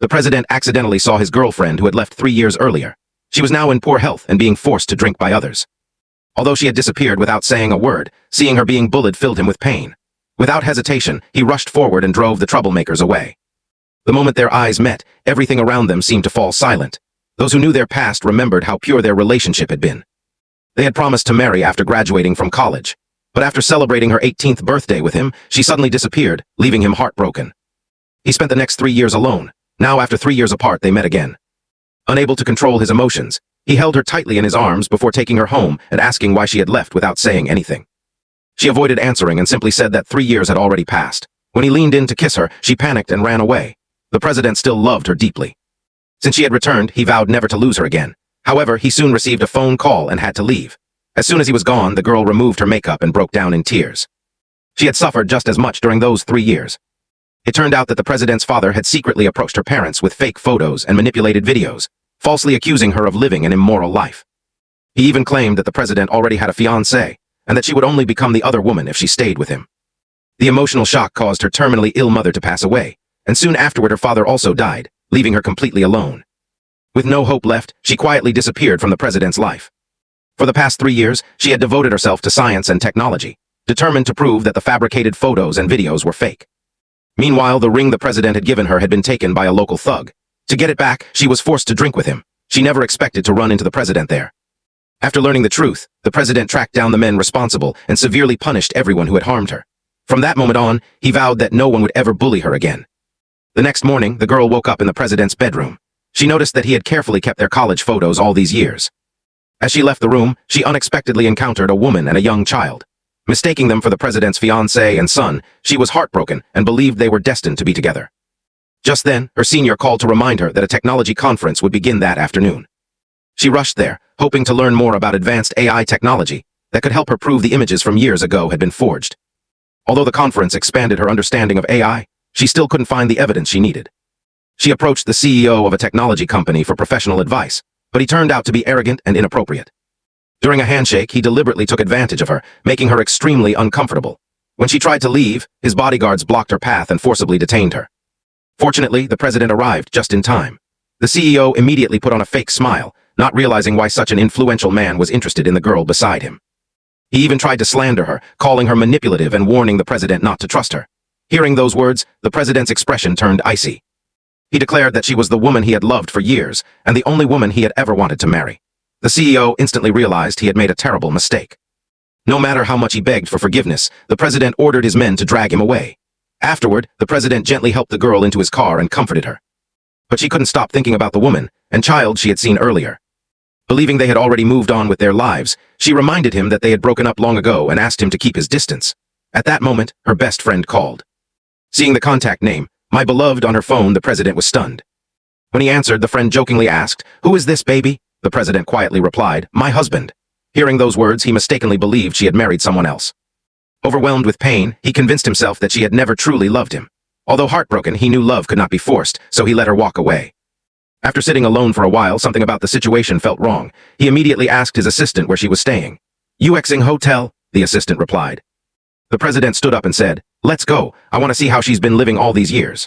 The president accidentally saw his girlfriend who had left 3 years earlier. She was now in poor health and being forced to drink by others. Although she had disappeared without saying a word, seeing her being bullied filled him with pain. Without hesitation, he rushed forward and drove the troublemakers away. The moment their eyes met, everything around them seemed to fall silent. Those who knew their past remembered how pure their relationship had been. They had promised to marry after graduating from college. But after celebrating her 18th birthday with him, she suddenly disappeared, leaving him heartbroken. He spent the next 3 years alone. Now, after 3 years apart, they met again. Unable to control his emotions, he held her tightly in his arms before taking her home and asking why she had left without saying anything. She avoided answering and simply said that 3 years had already passed. When he leaned in to kiss her, she panicked and ran away. The president still loved her deeply. Since she had returned, he vowed never to lose her again. However, he soon received a phone call and had to leave. As soon as he was gone, the girl removed her makeup and broke down in tears. She had suffered just as much during those 3 years. It turned out that the president's father had secretly approached her parents with fake photos and manipulated videos, falsely accusing her of living an immoral life. He even claimed that the president already had a fiancée, and that she would only become the other woman if she stayed with him. The emotional shock caused her terminally ill mother to pass away, and soon afterward her father also died, leaving her completely alone. With no hope left, she quietly disappeared from the president's life. For the past 3 years, she had devoted herself to science and technology, determined to prove that the fabricated photos and videos were fake. Meanwhile, the ring the president had given her had been taken by a local thug. To get it back, she was forced to drink with him. She never expected to run into the president there. After learning the truth, the president tracked down the men responsible and severely punished everyone who had harmed her. From that moment on, he vowed that no one would ever bully her again. The next morning, the girl woke up in the president's bedroom. She noticed that he had carefully kept their college photos all these years. As she left the room, she unexpectedly encountered a woman and a young child. Mistaking them for the president's fiancé and son, she was heartbroken and believed they were destined to be together. Just then, her senior called to remind her that a technology conference would begin that afternoon. She rushed there, hoping to learn more about advanced AI technology that could help her prove the images from years ago had been forged. Although the conference expanded her understanding of AI, she still couldn't find the evidence she needed. She approached the CEO of a technology company for professional advice, but he turned out to be arrogant and inappropriate. During a handshake, he deliberately took advantage of her, making her extremely uncomfortable. When she tried to leave, his bodyguards blocked her path and forcibly detained her. Fortunately, the president arrived just in time. The CEO immediately put on a fake smile, not realizing why such an influential man was interested in the girl beside him. He even tried to slander her, calling her manipulative and warning the president not to trust her. Hearing those words, the president's expression turned icy. He declared that she was the woman he had loved for years, and the only woman he had ever wanted to marry. The CEO instantly realized he had made a terrible mistake. No matter how much he begged for forgiveness, the president ordered his men to drag him away. Afterward, the president gently helped the girl into his car and comforted her. But she couldn't stop thinking about the woman and child she had seen earlier. Believing they had already moved on with their lives, she reminded him that they had broken up long ago and asked him to keep his distance. At that moment, her best friend called. Seeing the contact name, "My beloved," on her phone, the president was stunned. When he answered, the friend jokingly asked, "Who is this, baby?" The president quietly replied, "My husband." Hearing those words, he mistakenly believed she had married someone else. Overwhelmed with pain, he convinced himself that she had never truly loved him. Although heartbroken, he knew love could not be forced, so he let her walk away. After sitting alone for a while, something about the situation felt wrong. He immediately asked his assistant where she was staying. "Uxing Hotel," the assistant replied. The president stood up and said, "Let's go. I want to see how she's been living all these years."